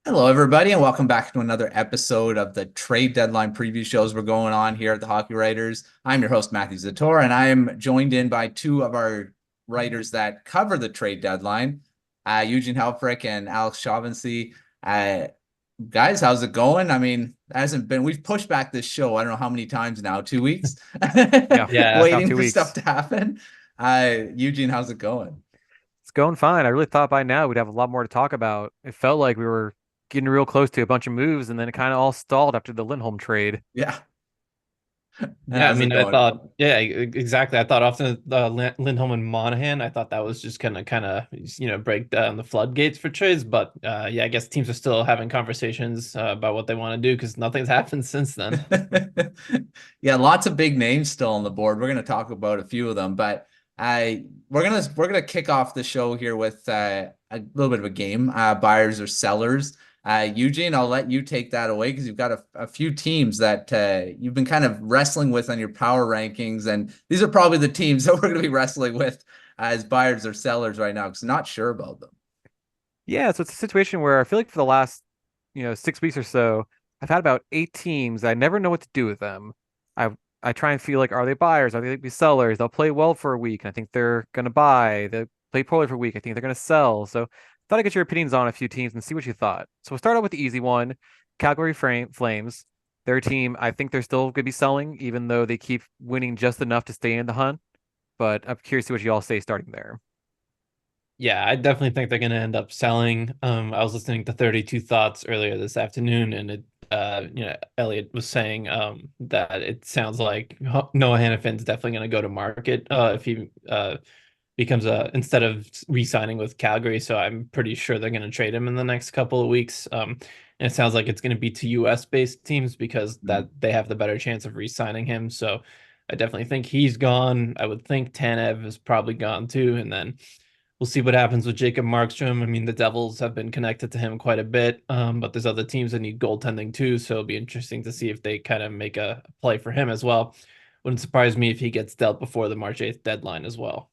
Hello, everybody, and welcome back to another episode of the trade deadline preview shows we're going on here at the Hockey Writers. I'm your host, Matthew Zator, and I am joined in by two of our writers that cover the trade deadline, Eugene Helfrick and Alex Chauvancy. Guys, how's it going? I mean, we've pushed back this show, I don't know how many times now, 2 weeks, Yeah, Yeah, about waiting two for stuff weeks. to happen. Eugene, how's it going? It's going fine. I really thought by now we'd have a lot more to talk about. It felt like we were getting real close to a bunch of moves, and then it kind of all stalled after the Lindholm trade. Yeah, yeah. I how's it mean, I going? thought, exactly. I thought often Lindholm and Monahan. I thought that was just gonna kind of, break down the floodgates for trades. But yeah, I guess teams are still having conversations about what they want to do because nothing's happened since then. Yeah, lots of big names still on the board. We're going to talk about a few of them, but we're gonna kick off the show here with a little bit of a game, buyers or sellers. Eugene, I'll let you take that away because you've got a few teams that you've been kind of wrestling with on your power rankings, and these are probably the teams that we're going to be wrestling with as buyers or sellers right now because I'm not sure about them. Yeah, so it's a situation where I feel like for the last, 6 weeks or so, I've had about 8 teams. I never know what to do with them. I I try and feel like, are they buyers? Are they be sellers? They'll play well for a week, and I think they're gonna buy. They play poorly for a week. I think they're gonna sell. So thought I'd get your opinions on a few teams and see what you thought. So we'll start out with the easy one, Calgary Flames. Their team, I think they're still gonna be selling, even though they keep winning just enough to stay in the hunt. But I'm curious to see what you all say starting there. Yeah, I definitely think they're gonna end up selling. I was listening to 32 Thoughts earlier this afternoon, and Elliot was saying that it sounds like Noah Hanifin's definitely gonna go to market if he becomes a instead of re-signing with Calgary. So I'm pretty sure they're going to trade him in the next couple of weeks. And it sounds like it's going to be to US based teams because that they have the better chance of re-signing him. So I definitely think he's gone. I would think Tanev is probably gone too. And then we'll see what happens with Jacob Markstrom. I mean, the Devils have been connected to him quite a bit, but there's other teams that need goaltending too. So it'll be interesting to see if they kind of make a play for him as well. Wouldn't surprise me if he gets dealt before the March 8th deadline as well.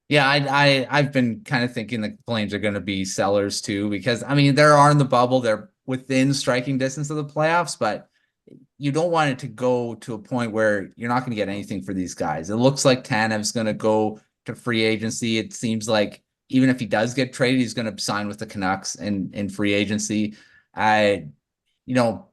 Yeah, I've been kind of thinking the Flames are going to be sellers too because I mean they are in the bubble, they're within striking distance of the playoffs, but you don't want it to go to a point where you're not going to get anything for these guys. It looks like Tanev's going to go to free agency. It seems like even if he does get traded, he's going to sign with the Canucks in free agency. I, you know,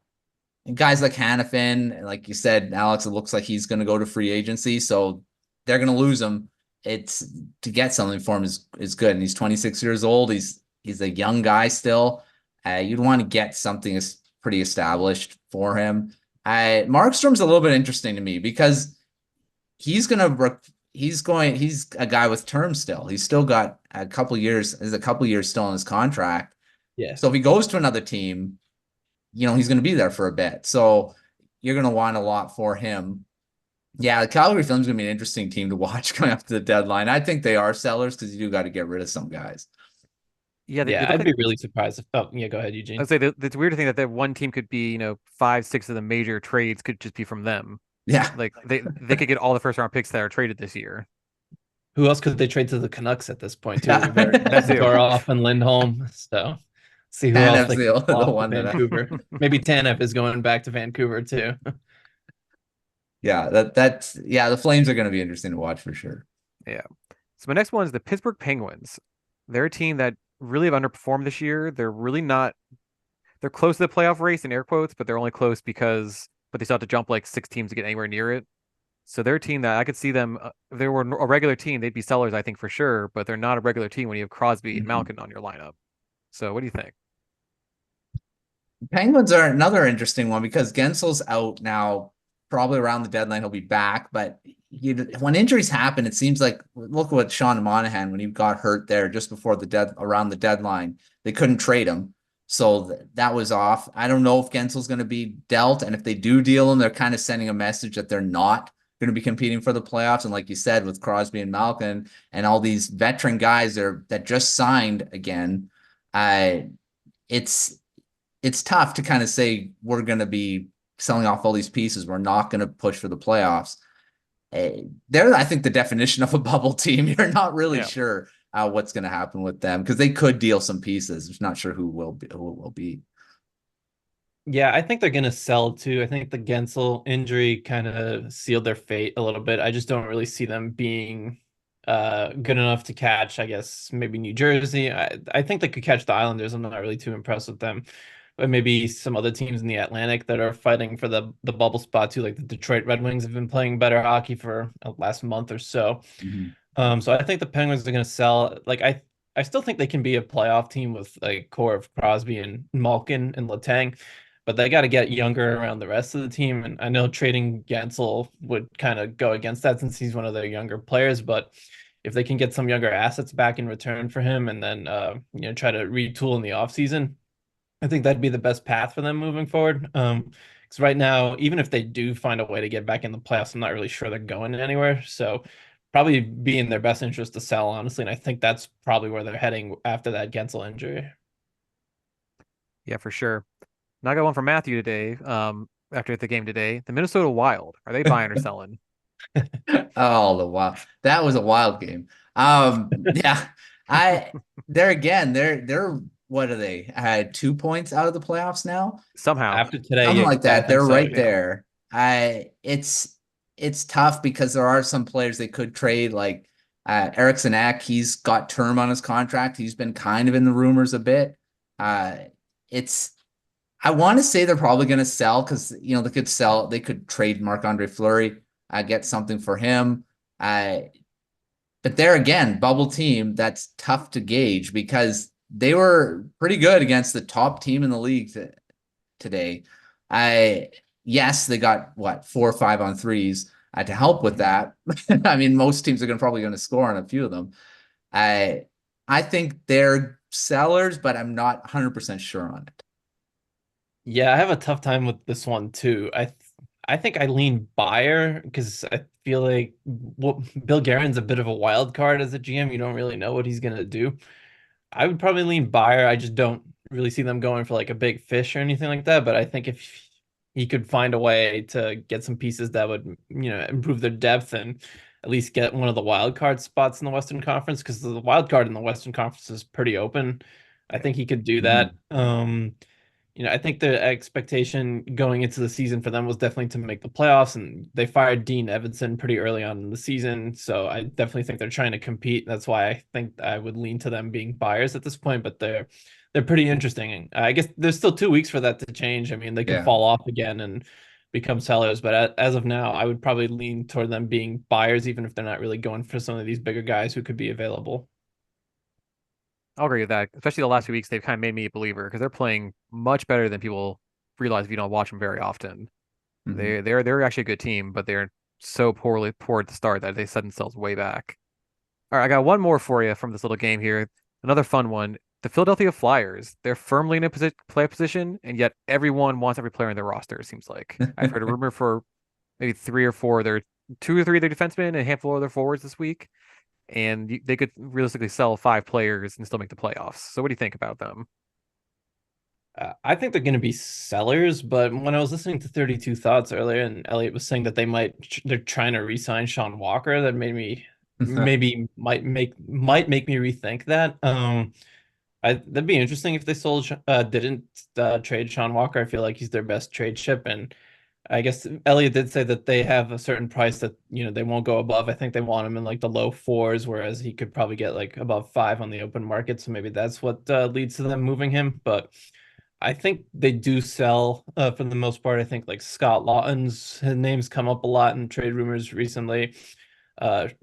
guys like Hanifin, like you said, Alex, it looks like he's going to go to free agency, so they're going to lose him. It's to get something for him is good, and he's 26 years old. He's a young guy still. You'd want to get something is pretty established for him. Markstrom's a little bit interesting to me because he's a guy with term still. He's still got a couple years. There's a couple years still on his contract. Yeah. So if he goes to another team, he's going to be there for a bit. So you're going to want a lot for him. Yeah, the Calgary Flames going to be an interesting team to watch coming up to the deadline. I think they are sellers because you do got to get rid of some guys. Yeah, they Yeah, I'd definitely. be really surprised if. Oh, yeah, go ahead, I'd Eugene. say that it's weird to think that one team could be, five, six of the major trades could just be from them. Yeah. Like they could get all the first round picks that are traded this year. Who else could they trade to the Canucks at this point too? We've already Yeah. That got too. Zadorov and Lindholm, so see who else Tanev's they can pull the off to one that Vancouver. Maybe Tanev is going back to Vancouver too. yeah, the Flames are going to be interesting to watch for sure. Yeah. So my next one is the Pittsburgh Penguins. They're a team that really have underperformed this year. They're really not. They're close to the playoff race in air quotes, but they're only close but they still have to jump like 6 teams to get anywhere near it. So they're a team that I could see them. If they were a regular team, they'd be sellers, I think, for sure. But they're not a regular team when you have Crosby and Mhm. Malkin on your lineup. So what do you think? Penguins are another interesting one because Guentzel's out now. Probably around the deadline he'll be back, but when injuries happen, it seems like look what Sean Monahan when he got hurt there just before around the deadline, they couldn't trade him, so that was off. I don't know if Guentzel's going to be dealt, and if they do deal him, they're kind of sending a message that they're not going to be competing for the playoffs. And like you said, with Crosby and Malkin and all these veteran guys that just signed again, uh, it's it's tough to kind of say we're going to be selling off all these pieces. We're not going to push for the playoffs. They're, I think, the definition of a bubble team. You're not really Yeah. sure what's going to happen with them because they could deal some pieces. I'm not sure who it will be. Yeah, I think they're going to sell too. I think the Guentzel injury kind of sealed their fate a little bit. I just don't really see them being good enough to catch, I guess, maybe New Jersey. I think they could catch the Islanders. I'm not really too impressed with them. But maybe some other teams in the Atlantic that are fighting for the bubble spot too, like the Detroit Red Wings have been playing better hockey for the last month or so. Mhm. So I think the Penguins are going to sell. Like I still think they can be a playoff team with a core of Crosby and Malkin and Letang, but they got to get younger around the rest of the team. And I know trading Guentzel would kind of go against that since he's one of their younger players. But if they can get some younger assets back in return for him, and then try to retool in the offseason, I think that'd be the best path for them moving forward. Because right now, even if they do find a way to get back in the playoffs, I'm not really sure they're going anywhere. So probably be in their best interest to sell, honestly. And I think that's probably where they're heading after that Guentzel injury. Yeah, for sure. Now I got one from Matthew today. After the game today, the Minnesota Wild, are they buying or selling? Oh, the wild. That was a wild game. Yeah. I they're again, they're what are they? I had 2 points out of the playoffs now. Somehow. After today, Something yeah, like I that. think They're so. right Yeah. there. It's tough because there are some players they could trade, like Eriksson Ek. He's got term on his contract. He's been kind of in the rumors a bit. Uh, it's I want to say they're probably going to sell because they could trade Marc-Andre Fleury, get something for him. Uh, but there again, bubble team, that's tough to gauge because they were pretty good against the top team in the league today. I Yes, they got what 4 or 5 on threes to help with that. I mean, most teams are probably going to score on a few of them. I I think they're sellers, but I'm not 100% sure on it. Yeah, I have a tough time with this one too. I think I lean buyer because I feel like Bill Guerin's a bit of a wild card as a GM. You don't really know what he's gonna do. I would probably lean buyer. I just don't really see them going for like a big fish or anything like that. But I think if he could find a way to get some pieces that would, improve their depth and at least get one of the wild card spots in the Western Conference, because the wild card in the Western Conference is pretty open. I think he could do that. Mhm. I think the expectation going into the season for them was definitely to make the playoffs, and they fired Dean Evanson pretty early on in the season. So I definitely think they're trying to compete. That's why I think I would lean to them being buyers at this point, but they're pretty interesting. I guess there's still 2 weeks for that to change. I mean, they can Yeah. fall off again and become sellers, but as of now, I would probably lean toward them being buyers, even if they're not really going for some of these bigger guys who could be available. I'll agree with that. Especially the last few weeks, they've kind of made me a believer because they're playing much better than people realize if you don't watch them very often. Mhm. They're actually a good team, but they're so poor at the start that they set themselves way back. All right, I got one more for you from this little game here. Another fun one. The Philadelphia Flyers, they're firmly in a play position, and yet everyone wants every player in their roster, it seems like. I've heard a rumor for maybe three or four, their 2 or 3 of their defensemen and a handful of their forwards this week, and they could realistically sell 5 players and still make the playoffs. So what do you think about them? I think they're going to be sellers, but when I was listening to 32 Thoughts earlier, and Elliot was saying that they're trying to re-sign Sean Walker, that made me maybe might make me rethink that. That'd be interesting if they didn't trade Sean Walker. I feel like he's their best trade chip, and I guess Elliot did say that they have a certain price that they won't go above. I think they want him in like the low fours, whereas he could probably get like above 5 on the open market. So maybe that's what leads to them moving him, but. I think they do sell for the most part. I think like Scott Lawton's his name's come up a lot in trade rumors recently.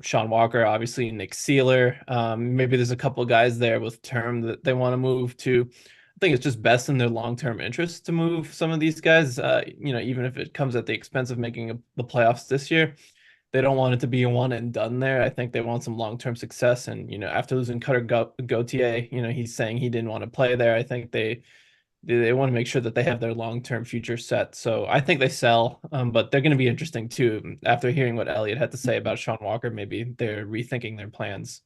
Sean Walker, obviously Nick Sealer. Maybe there's a couple of guys there with term that they want to move to. I think it's just best in their long-term interest to move some of these guys. Even if it comes at the expense of making the playoffs this year, they don't want it to be a one and done there. I think they want some long-term success. And after losing Cutter Gauthier, he's saying he didn't want to play there. I think they want to make sure that they have their long-term future set. So I think they sell, but they're going to be interesting too. After hearing what Elliot had to say about Sean Walker, maybe they're rethinking their plans.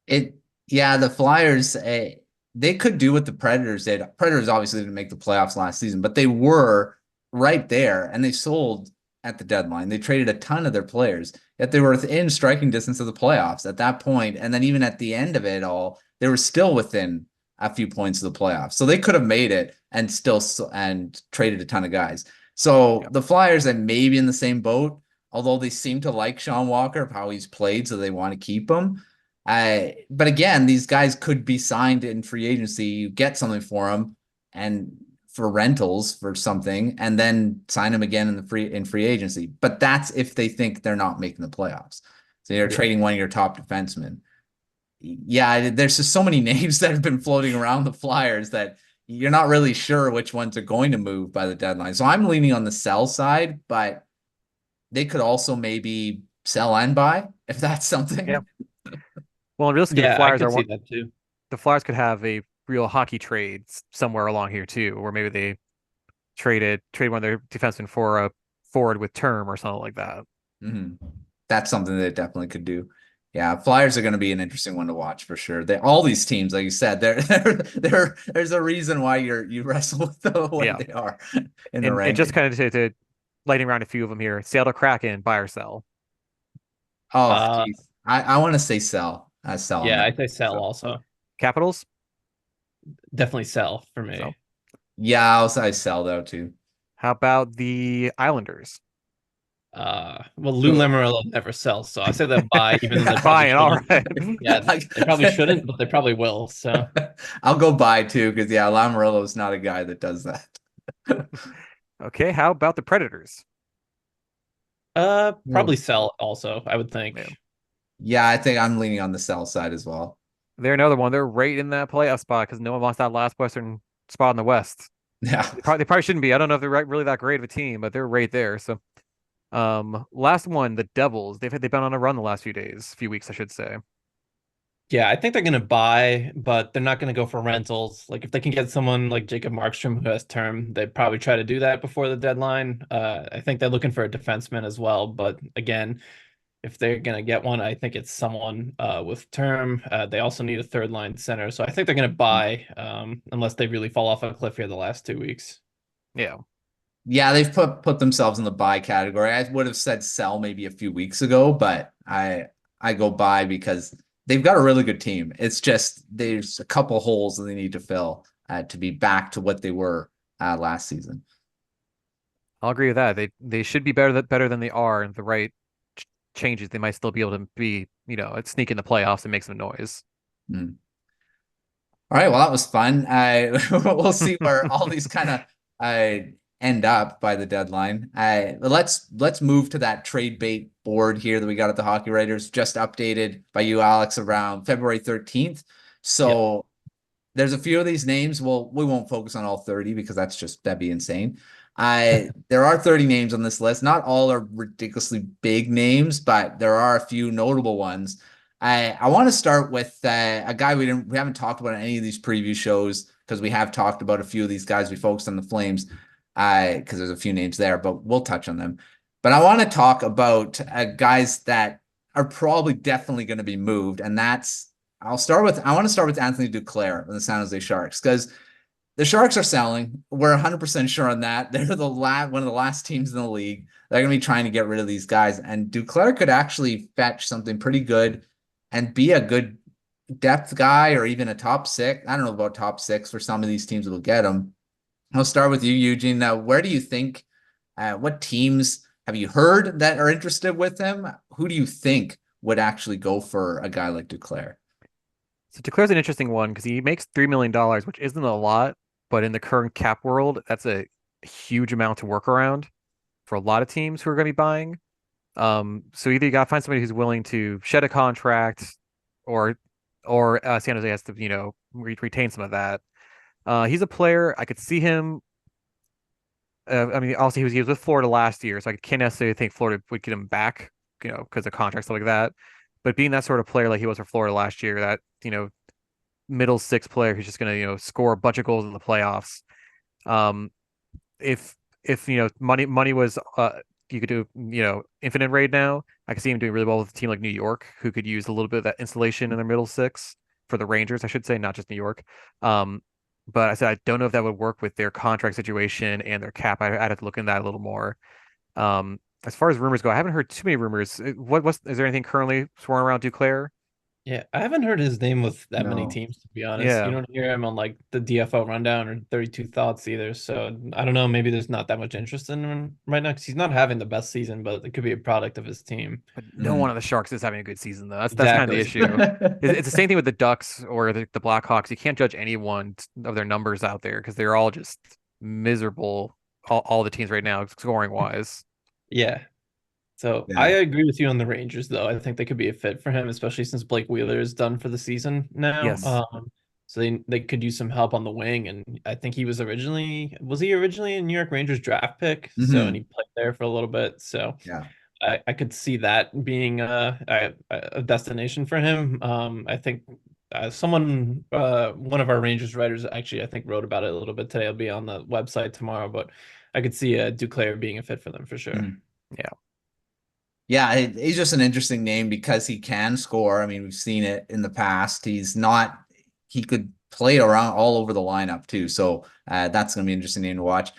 It Yeah, the Flyers, they could do what the Predators did. Predators obviously didn't make the playoffs last season, but they were right there and they sold at the deadline. They traded a ton of their players, yet they were within striking distance of the playoffs at that point. And then even at the end of it all, they were still within a few points of the playoffs. So they could have made it and still and traded a ton of guys. So the Flyers are maybe in the same boat, although they seem to like Sean Walker, how he's played, so they want to keep him. But again, these guys could be signed in free agency. You get something for them and for rentals for something, and then sign them again in free agency. But that's if they think they're not making the playoffs. So you're trading one of your top defensemen. Yeah, there's just so many names that have been floating around the Flyers that you're not really sure which ones are going to move by the deadline. So I'm leaning on the sell side, but they could also maybe sell and buy if that's something. Yeah. Well, realistically, Yeah, the Flyers I could are see one. that too. The Flyers could have a real hockey trade somewhere along here too, where maybe they trade one of their defensemen for a forward with term or something like that. That's something they definitely could do. Yeah, Flyers are going to be an interesting one to watch for sure. All these teams, like you said, there's a reason why you wrestle with the way they are in the rankings. And just kind of to lighting around a few of them here, Seattle Kraken, buy or sell. Oh, geez. I want to say sell. Sell. Yeah, I say sell also. Capitals? Definitely sell for me. So. Yeah, I'll say sell though too. How about the Islanders? Well, Lou Lamoriello never sells, so I say that buy, even though they probably all right. Yeah, they probably shouldn't, but they probably will. So I'll go buy too, because Lamoriello is not a guy that does that. Okay, how about the Predators? Probably sell also, I would think. Yeah, I think I'm leaning on the sell side as well. They're another one. They're right in that playoff spot because no one wants that last Western spot in the West. Yeah, they probably shouldn't be. I don't know if they're really that great of a team, but they're right there. So, last one, the Devils. They've been on a run the last few weeks, I should say. Yeah, I think they're gonna buy, but they're not gonna go for rentals. Like if they can get someone like Jacob Markstrom who has term, they'd probably try to do that before the deadline. I think they're looking for a defenseman as well, but again, if they're gonna get one, I think it's someone with term. They also need a third line center, so I think they're gonna buy, unless they really fall off a cliff here the last 2 weeks. Yeah. Yeah, they've put themselves in the buy category. I would have said sell maybe a few weeks ago, but I go buy because they've got a really good team. It's just there's a couple holes that they need to fill to be back to what they were last season. I'll agree with that. They should be better than they are, and the right changes, they might still be able to be, sneak in the playoffs and make some noise. All right, well, that was fun. We'll see where all these kind of end up by the deadline. Let's move to that trade bait board here that we got at the Hockey Writers, just updated by you, Alex, around February 13th. So there's a few of these names. Well, we won't focus on all 30 because that'd be insane. There are 30 names on this list. Not all are ridiculously big names, but there are a few notable ones. I want to start with a guy we haven't talked about in any of these preview shows, because we have talked about a few of these guys. We focused on the Flames because there's a few names there, but we'll touch on them. But I want to talk about guys that are probably definitely going to be moved, and I want to start with Anthony Duclair and the San Jose Sharks, because the Sharks are selling. We're 100% sure on that. They're one of the last teams in the league. They're going to be trying to get rid of these guys. And Duclair could actually fetch something pretty good and be a good depth guy, or even a top six. I don't know about top six for some of these teams that will get him. I'll start with you, Eugene. Now, where do you think, what teams have you heard that are interested with him? Who do you think would actually go for a guy like Duclair? So Duclair's an interesting one because he makes $3 million, which isn't a lot, but in the current cap world, that's a huge amount to work around for a lot of teams who are going to be buying. So either you got to find somebody who's willing to shed a contract, or San Jose has to, retain some of that. He's a player I could see him. Also he was with Florida last year, so I can't necessarily think Florida would get him back, because of contracts, stuff like that. But being that sort of player like he was for Florida last year, that middle six player who's just going to score a bunch of goals in the playoffs. If money was you could do infinite raid now, I could see him doing really well with a team like New York, who could use a little bit of that insulation in their middle six, for the Rangers, I should say, not just New York. But I said I don't know if that would work with their contract situation and their cap. I'd have to look into that a little more. as far as rumors go, I haven't heard too many rumors. Is there anything currently swirling around Duclair? Yeah, I haven't heard his name with that many No. teams, to be honest. You Yeah, don't hear him on like the DFO rundown or 32 Thoughts either. So I don't know. Maybe there's not that much interest in him right now because he's not having the best season, but it could be a product of his team. but no one Mhm. on the Sharks is having a good season though. That's kind of the Exactly. issue. It's the same thing with the Ducks or the Blackhawks. You can't judge anyone of their numbers out there because they're all just miserable. All the teams right now, scoring wise. Yeah. So I Yeah. agree with you on the Rangers, though. I think they could be a fit for him, especially since Blake Wheeler is done for the season now. Yes. So they could use some help on the wing, and I think he was he originally a New York Rangers draft pick? So and Hmm. he played there for a little bit. So Yeah. I could see that being a destination for him. I think one of our Rangers writers actually I think wrote about it a little bit today. It'll be on the website tomorrow, but I could see Duclair being a fit for them for sure. Mhm. Yeah. Yeah, he's just an interesting name because he can score. I mean, we've seen it in the past. He could play around all over the lineup too. So that's going to be an interesting name to watch.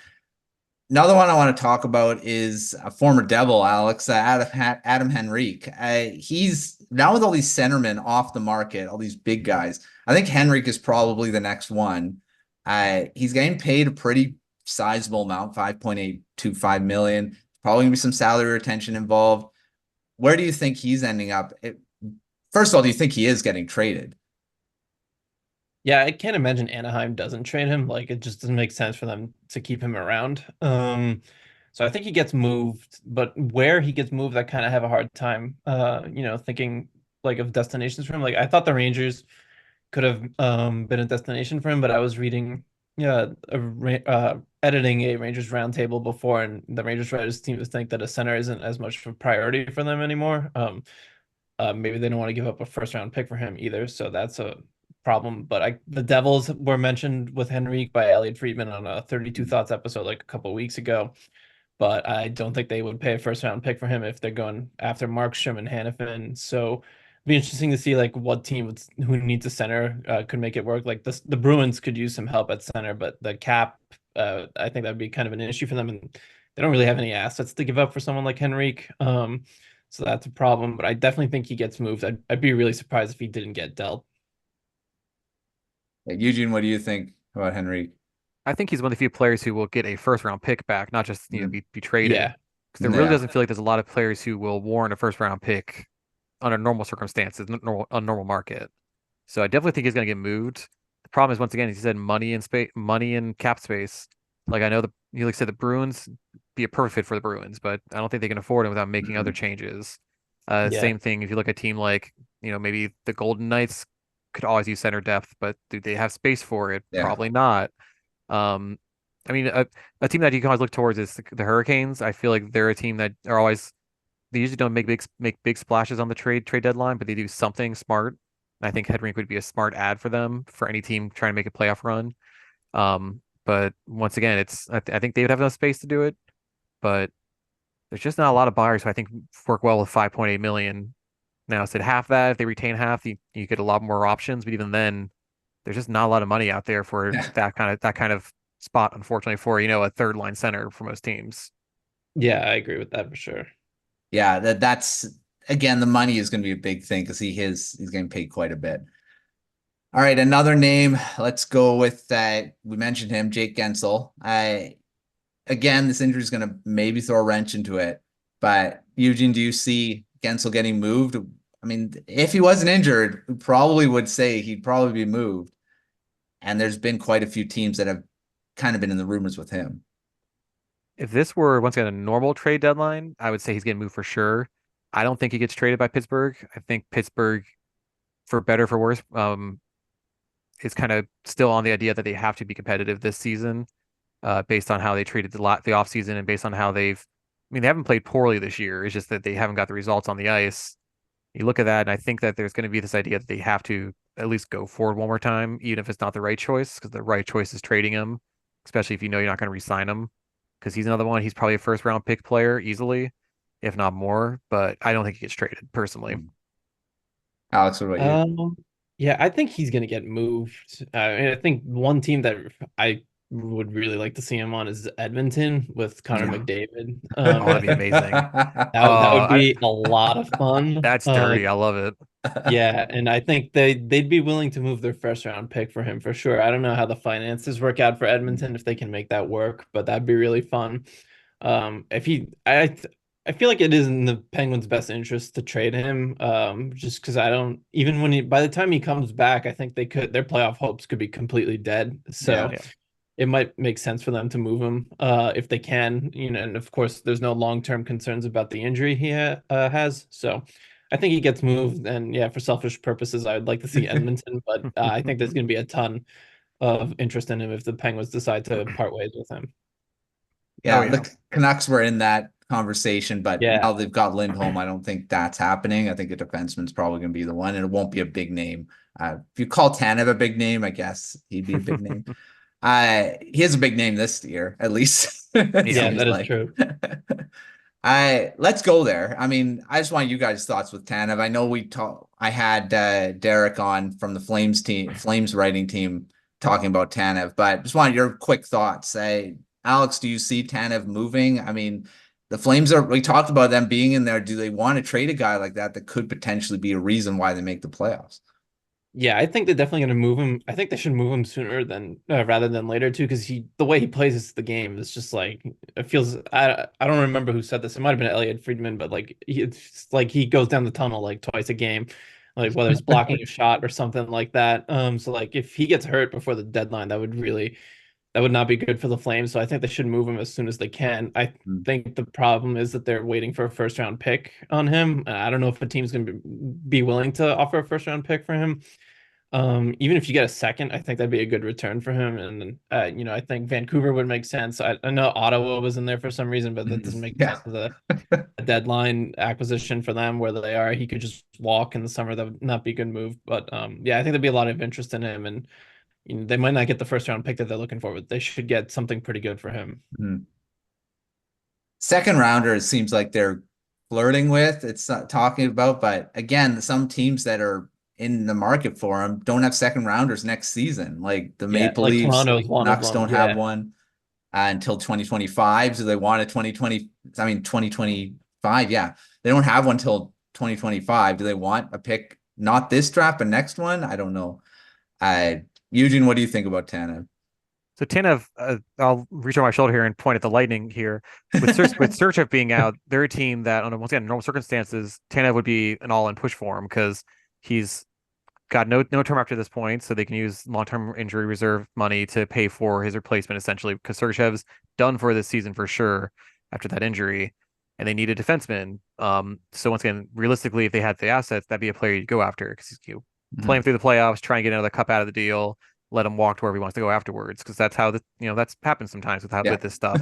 Another one I want to talk about is a former Devil, Alex, Adam Henrique. He's now with all these centermen off the market, all these big guys. I think Henrique is probably the next one. He's getting paid a pretty sizable amount, 5.825 million. Probably gonna be some salary retention involved. Where do you think he's ending up? First of all, do you think he is getting traded? Yeah, I can't imagine Anaheim doesn't trade him. Like it just doesn't make sense for them to keep him around. So I think he gets moved, but where he gets moved, I kind of have a hard time thinking like of destinations for him. Like I thought the Rangers could have been a destination for him, but I was reading editing a Rangers roundtable before, and the Rangers writers seem to think that a center isn't as much of a priority for them anymore. Maybe they don't want to give up a first round pick for him either, so that's a problem. But the Devils were mentioned with Henrique by Elliot Friedman on a 32 Thoughts episode like a couple of weeks ago. But I don't think they would pay a first round pick for him if they're going after Markstrom and Hanifin. So it'd be interesting to see like what team who needs a center could make it work. Like the Bruins could use some help at center, but the cap, I think that'd be kind of an issue for them, and they don't really have any assets to give up for someone like Henrique. So that's a problem. But I definitely think he gets moved. I'd be really surprised if he didn't get dealt. Like, Eugene, what do you think about Henrique? I think he's one of the few players who will get a first round pick back, not just Mhm. be traded. Yeah, Because there really Yeah. doesn't feel like there's a lot of players who will warrant a first round pick under normal circumstances, a normal market. So I definitely think he's going to get moved. The problem is once again, he said money and space, money and cap space. Like I know you like said the Bruins be a perfect fit for the Bruins, but I don't think they can afford him without making other Mhm. changes. yeah, Same thing if you look at a team like maybe the Golden Knights could always use center depth, but do they have space for it? Yeah. Probably not. Um, I mean, a team that you can always look towards is the Hurricanes. I feel like they're a team that are always they usually don't make big splashes on the trade deadline, but they do something smart. And I think Henrique would be a smart ad for them for any team trying to make a playoff run. But once again, I think they would have enough space to do it, but there's just not a lot of buyers who I think work well with 5.8 million. Now, said half that, if they retain half, you get a lot more options, but even then, there's just not a lot of money out there for Yeah. that kind of spot, unfortunately, for a third line center for most teams. yeah, I agree with that for sure. Yeah, that's again, the money is going to be a big thing because he's getting paid quite a bit. All right, another name. Let's go with that. We mentioned him, Jake Guentzel. Again, this injury is going to maybe throw a wrench into it. But Eugene, do you see Guentzel getting moved? I mean, if he wasn't injured, we probably would say he'd probably be moved. And there's been quite a few teams that have kind of been in the rumors with him. If this were once again a normal trade deadline, I would say he's getting moved for sure. I don't think he gets traded by Pittsburgh. I think Pittsburgh, for better for worse, is kind of still on the idea that they have to be competitive this season, based on how they treated the offseason and based on how I mean, they haven't played poorly this year. It's just that they haven't got the results on the ice. You look at that, and I think that there's going to be this idea that they have to at least go forward one more time, even if it's not the right choice, because the right choice is trading him, especially if you know you're not going to re-sign him, because he's another one. He's probably a first round pick player easily, if not more, but I don't think he gets traded personally. Alex, what about you? Yeah, I think he's gonna get moved. And I think one team that I would really like to see him on is Edmonton with Connor Yeah. McDavid. Oh, that'd be amazing. That Oh, would be a lot of fun. that's dirty. I love it. Yeah, and I think they'd be willing to move their first round pick for him for sure. I don't know how the finances work out for Edmonton if they can make that work, but that'd be really fun. If he I feel like it is in the Penguins' best interest to trade him. Just because I don't even when he by the time he comes back, I think their playoff hopes could be completely dead. So Yeah. it might make sense for them to move him if they can, and of course there's no long-term concerns about the injury he has. So I think he gets moved, and yeah, for selfish purposes, I would like to see Edmonton, but I think there's going to be a ton of interest in him if the Penguins decide to part ways with him. Yeah, Oh yeah. the Canucks were in that conversation, but Yeah. now they've got Lindholm. I don't think that's happening. I think a defenseman's probably going to be the one, and it won't be a big name. If you call Tanev a big name, I guess he'd be a big name. He has a big name this year, at least. It Yeah, seems that is like. true. Let's go there. I mean, I just want you guys' thoughts with Tanev. I know I had Derek on from the Flames writing team talking about Tanev, but just wanted your quick thoughts. Alex, do you see Tanev moving? I mean, we talked about them being in there. Do they want to trade a guy like that could potentially be a reason why they make the playoffs? Yeah, I think they're definitely going to move him. I think they should move him sooner than rather than later too, because the way he plays the game is just like it feels. I don't remember who said this. It might have been Elliot Friedman, but like it's like he goes down the tunnel like twice a game, like whether it's blocking a shot or something like that. So like if he gets hurt before the deadline, that would not be good for the Flames. So I think they should move him as soon as they can. I Mm. think the problem is that they're waiting for a first round pick on him. I don't know if a team's going to be willing to offer a first round pick for him. Even if you get a second, I think that'd be a good return for him. And I think Vancouver would make sense. I know Ottawa was in there for some reason, but that doesn't make Yeah. sense as a deadline acquisition for them where they are. He could just walk in the summer. That would not be a good move. But yeah, I think there'd be a lot of interest in him, and they might not get the first round pick that they're looking for, but they should get something pretty good for him. Mm. Second rounder, it seems like they're flirting with. It's not talking about, but again, some teams that are in the market for him don't have second rounders next season. Like the Yeah, Maple like Leafs, Toronto is one of Canucks them. don't have Yeah. one until 2025. So they want a 2020, I mean 2025. Yeah, they don't have one until 2025. Do they want a pick? Not this draft, but next one? I don't know. Eugene, what do you think about Tanev? So Tanev, I'll reach over my shoulder here and point at the Lightning here. With Sergachev being out, they're a team that, once again, in normal circumstances, Tanev would be an all-in push for him because he's got no term after this point, so they can use long-term injury reserve money to pay for his replacement essentially. Because Sergachev's done for this season for sure after that injury, and they need a defenseman. So once again, realistically, if they had the assets, that'd be a player you'd go after because you play him through the playoffs, try and get another cup out of the deal, let him walk to wherever he wants to go afterwards, because that's how that's happened sometimes with this stuff.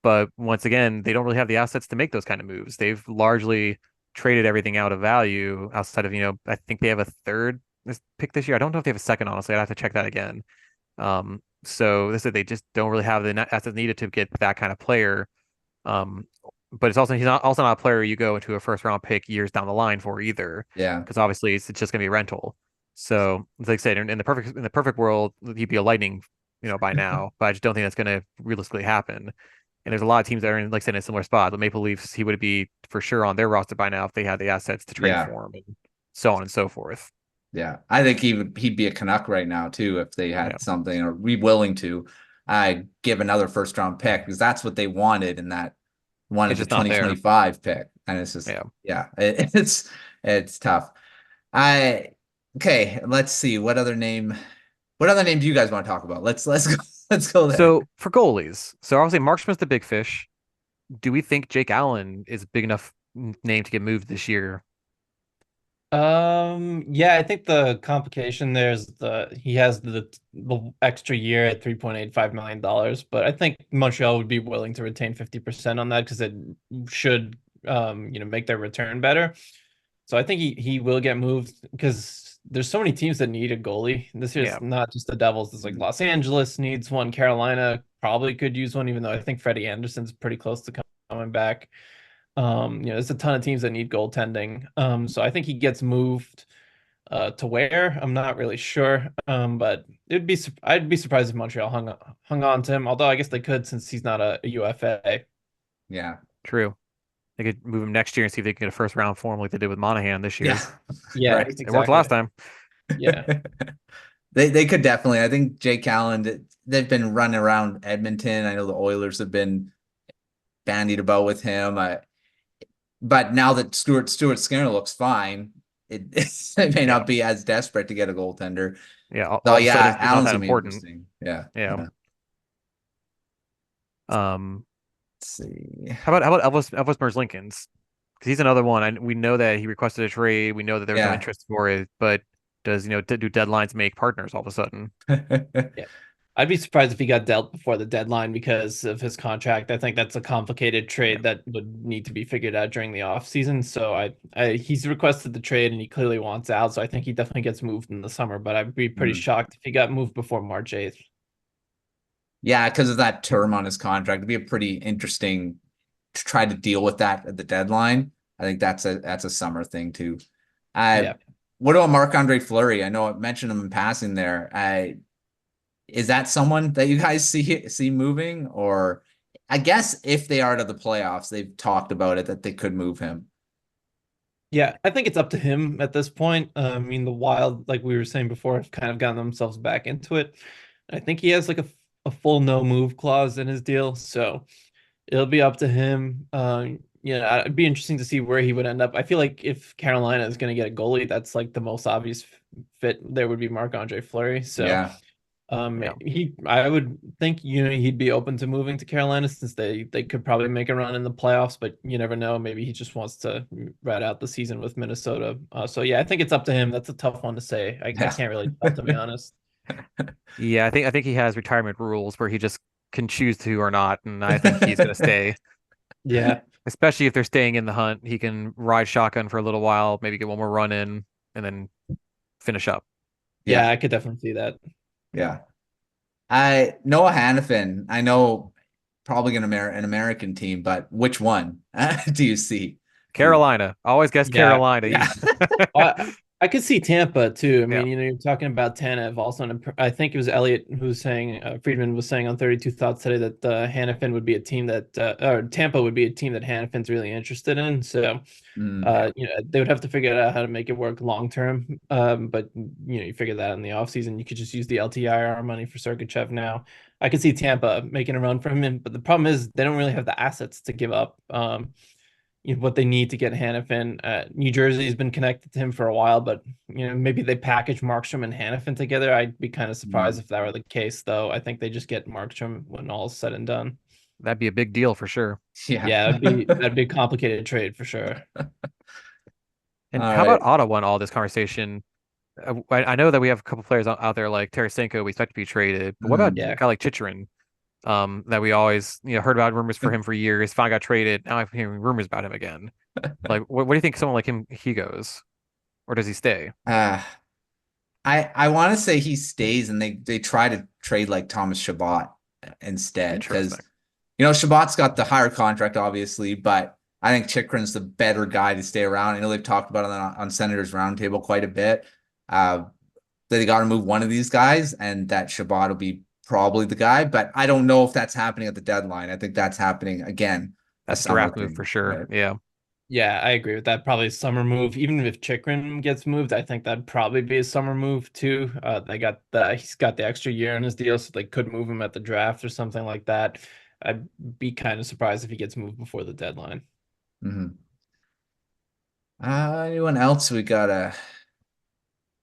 But once again, they don't really have the assets to make those kind of moves. They've largely traded everything out of value outside of, I think they have a third pick this year. I don't know if they have a second, honestly. I'd have to check that again. So they just don't really have the assets needed to get that kind of player. But he's not a player you go into a first round pick years down the line for either. Yeah. Because obviously it's just gonna be a rental. So like I said, in the perfect world, he'd be a Lightning, by now. But I just don't think that's gonna realistically happen. And there's a lot of teams that are in, like I said, in a similar spot. The Maple Leafs, he would be for sure on their roster by now if they had the assets to trade for him, and so on and so forth. Yeah, I think he'd be a Canuck right now too if they had something, or be willing to give another first round pick, because that's what they wanted in that one of the 2025 pick. And it's just it's tough. Okay, let's see what other name do you guys want to talk about? Let's go there. So for goalies, so obviously Mark Smith's the big fish. Do we think Jake Allen is a big enough name to get moved this year? Yeah, I think the complication there is he has the extra year at $3.85 million, but I think Montreal would be willing to retain 50% on that because it should make their return better. So I think he will get moved because there's so many teams that need a goalie. This year's not just the Devils. There's like Los Angeles needs one. Carolina probably could use one, even though I think Freddie Anderson's pretty close to coming back. There's a ton of teams that need goaltending. So I think he gets moved. To where, I'm not really sure. But I'd be surprised if Montreal hung on to him. Although I guess they could since he's not a UFA. Yeah. True. They could move him next year and see if they can get a first round form like they did with Monahan this year. Yeah. Yeah, Right. It worked last time. Yeah. They could definitely. I think Jake Allen, they've been running around Edmonton. I know the Oilers have been bandied about with him. But now that Stuart Skinner looks fine, it may not be as desperate to get a goaltender. Yeah, So all of a sudden yeah, it's not Allen's that gonna be important. interesting. Yeah. Yeah. Let's see. How about Elvis Merzlikins? Because he's another one. We know that he requested a trade. We know that there's no Yeah. interest for it, but does do deadlines make partners all of a sudden? Yeah. I'd be surprised if he got dealt before the deadline because of his contract. I think that's a complicated trade that would need to be figured out during the offseason. So he's requested the trade and he clearly wants out. So I think he definitely gets moved in the summer, but I'd be pretty shocked if he got moved before March 8th. Yeah, because of that term on his contract. It'd be a pretty interesting to try to deal with that at the deadline. I think that's a summer thing too. Yeah. What about Marc-Andre Fleury? I know I mentioned him in passing there. Is that someone that you guys see moving? Or I guess if they are to the playoffs, they've talked about it that they could move him. Yeah, I think it's up to him at this point. I mean, the Wild, like we were saying before, have kind of gotten themselves back into it. I think he has like a full no move clause in his deal, so it'll be up to him. Yeah, it'd be interesting to see where he would end up. I feel like if Carolina is going to get a goalie, that's like the most obvious fit. There would be Marc-Andre Fleury. So, Yeah. I would think he'd be open to moving to Carolina since they could probably make a run in the playoffs, but you never know. Maybe he just wants to ride out the season with Minnesota. So yeah, I think it's up to him. That's a tough one to say. I can't really tell, to be honest. Yeah, I think he has retirement rules where he just can choose to or not, and I think he's gonna stay. Yeah. Especially if they're staying in the hunt, he can ride shotgun for a little while, maybe get one more run in, and then finish up. Yeah, I could definitely see that. Yeah. Noah Hanifin, I know probably an American team, but which one do you see? Carolina. Always guess Carolina. Yeah. I could see Tampa too. I mean, Yeah. you're talking about Tanev also. And I think it was Elliot who was saying, Friedman was saying on 32 Thoughts today that Hanifin would be a team that, or Tampa would be a team that Hanifin's really interested in. So, they would have to figure out how to make it work long term. But you figure that in the offseason, you could just use the LTIR money for Sergachev now. I could see Tampa making a run for him, but the problem is they don't really have the assets to give up. What they need to get Hanifin. New Jersey has been connected to him for a while, but maybe they package Markstrom and Hanifin together. I'd be kind of surprised if that were the case, though. I think they just get Markstrom when all's said and done. That'd be a big deal for sure. Yeah, that'd be a complicated trade for sure. And how about Ottawa in all this conversation? I know that we have a couple players out there like Tarasenko we expect to be traded, but what about a guy like Chychrun? That we always heard about rumors for him for years. Finally got traded. Now I'm hearing rumors about him again. Like, what do you think? Someone like him, he goes, or does he stay? I want to say he stays, and they try to trade like Thomas Chabot instead because Chabot's got the higher contract, obviously, but I think Chychrun's the better guy to stay around. I know they've talked about it on Senators Roundtable quite a bit. They got to move one of these guys, and that Chabot will be probably the guy, but I don't know if that's happening at the deadline. I think that's happening again. That's a draft move for sure. Right? Yeah, I agree with that. Probably a summer move. Even if Chychrun gets moved, I think that'd probably be a summer move too. He's got the extra year in his deal, so they could move him at the draft or something like that. I'd be kind of surprised if he gets moved before the deadline. Anyone else we gotta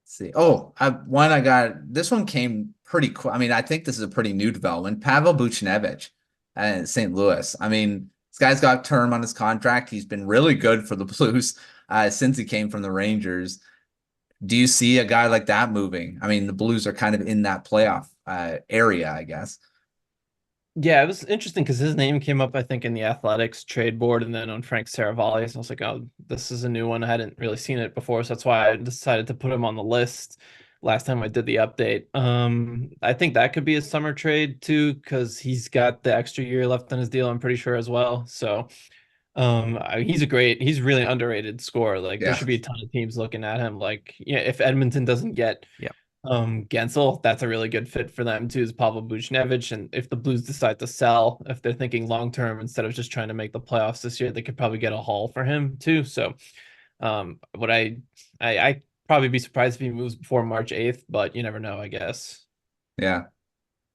see? Oh, I got this one came pretty quick. I mean, I think this is a pretty new development. Pavel Buchnevich at St. Louis. I mean, this guy's got term on his contract. He's been really good for the Blues since he came from the Rangers. Do you see a guy like that moving? I mean, the Blues are kind of in that playoff area, I guess. Yeah, it was interesting because his name came up, I think, in the Athletics trade board and then on Frank Saravalli's. I was like, oh, this is a new one. I hadn't really seen it before, so that's why I decided to put him on the list last time I did the update. I think that could be a summer trade too because he's got the extra year left on his deal, I'm pretty sure as well. So He's really underrated scorer. Like there Yeah. should be a ton of teams looking at him. Like, yeah, if Edmonton doesn't get Yeah. Guentzel, that's a really good fit for them too, is Pavel Buchnevich. And if the Blues decide to sell, if they're thinking long term instead of just trying to make the playoffs this year, they could probably get a haul for him too. So what I probably be surprised if he moves before March 8th, but you never know, I guess. Yeah.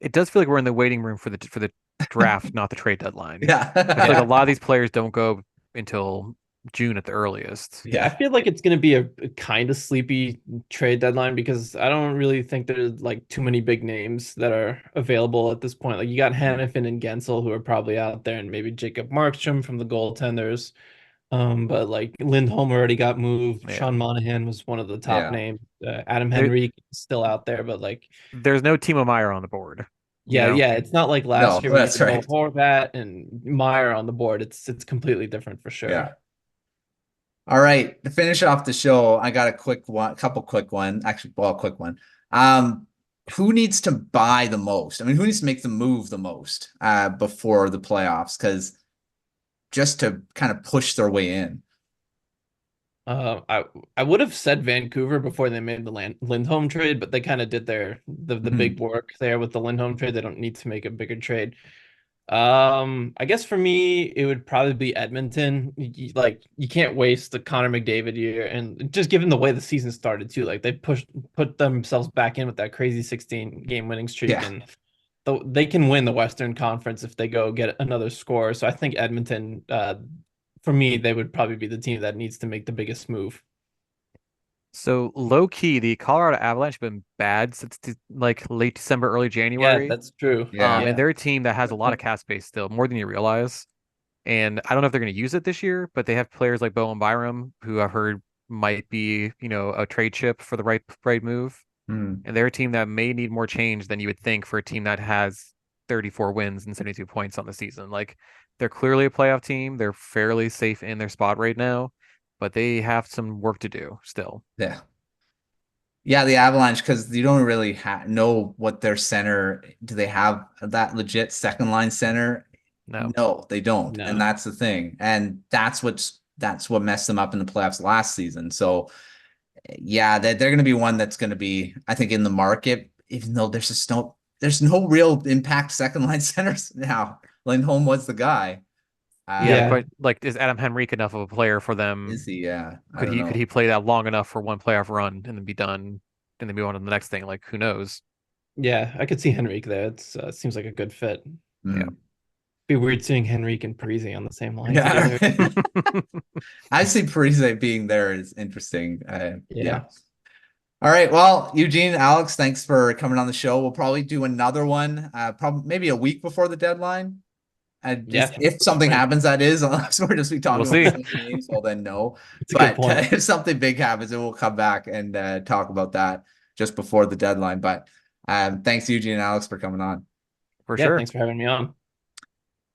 It does feel like we're in the waiting room for the draft, not the trade deadline. Yeah. I feel like a lot of these players don't go until June at the earliest. Yeah, I feel like it's going to be a kind of sleepy trade deadline because I don't really think there's like too many big names that are available at this point. Like you got Hanifin and Guentzel who are probably out there, and maybe Jacob Markstrom from the goaltenders. But like Lindholm already got moved. Yeah. Sean Monahan was one of the top Yeah. names. Adam There- Henrique is still out there, but like, There's no Timo Meyer on the board. yeah, know? yeah, it's not like last No, year when you that's had right. Horvat and Meyer on the board. It's completely different for sure. Yeah. All right. To finish off the show, I got a quick one, a couple quick one. Actually, well, a quick one. Who needs to buy the most? I mean, who needs to make the move the most before the playoffs? Because just to kind of push their way in. I would have said Vancouver before they made the Lindholm trade, but they kind of did the big work there with the Lindholm trade. They don't need to make a bigger trade. I guess for me, it would probably be Edmonton. You can't waste the Connor McDavid year, and just given the way the season started too, like they put themselves back in with that crazy 16 game winning streak, Yeah. and they can win the Western Conference if they go get another score. So I think Edmonton, for me, they would probably be the team that needs to make the biggest move. So low key, the Colorado Avalanche have been bad since like late December, early January. Yeah, that's true. Yeah. And they're a team that has a lot of cap space still, more than you realize. And I don't know if they're going to use it this year, but they have players like Bowen Byram, who I've heard might be, a trade chip for the right move. Hmm. And they're a team that may need more change than you would think for a team that has 34 wins and 72 points on the season. Like they're clearly a playoff team. They're fairly safe in their spot right now, but they have some work to do still. Yeah. Yeah, the Avalanche, because you don't really know what their center, do they have that legit second line center? No. No, they don't. No. And that's the thing. And that's what messed them up in the playoffs last season. So yeah, they're going to be one that's going to be, I think, in the market, even though there's no real impact second line centers now. Lindholm was the guy. Yeah, but like, is Adam Henrique enough of a player for them? Is he? Yeah. Could he play that long enough for one playoff run and then be done and then move on to the next thing? Like, who knows? Yeah, I could see Henrique there. It seems like a good fit. Yeah. Be weird seeing Henrique and Parise on the same line Yeah. together. I see Parise being there is interesting. Yeah. Yeah. All right. Well, Eugene, Alex, thanks for coming on the show. We'll probably do another one, probably maybe a week before the deadline. And if something happens, that is, unless we're just talking about the same games, well, then no. It's a good point. If something big happens, then we'll come back and talk about that just before the deadline. But thanks, Eugene and Alex, for coming on. For sure. Thanks for having me on.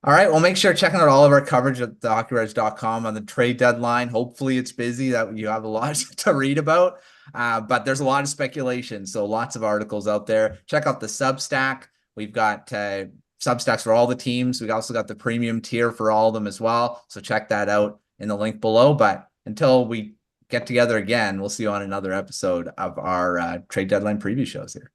All right. Well, make sure checking out all of our coverage at thehockeyreds.com on the trade deadline. Hopefully it's busy, that you have a lot to read about. But there's a lot of speculation. So lots of articles out there. Check out the Substack. We've got Substacks for all the teams. We also got the premium tier for all of them as well. So check that out in the link below. But until we get together again, we'll see you on another episode of our trade deadline preview shows here.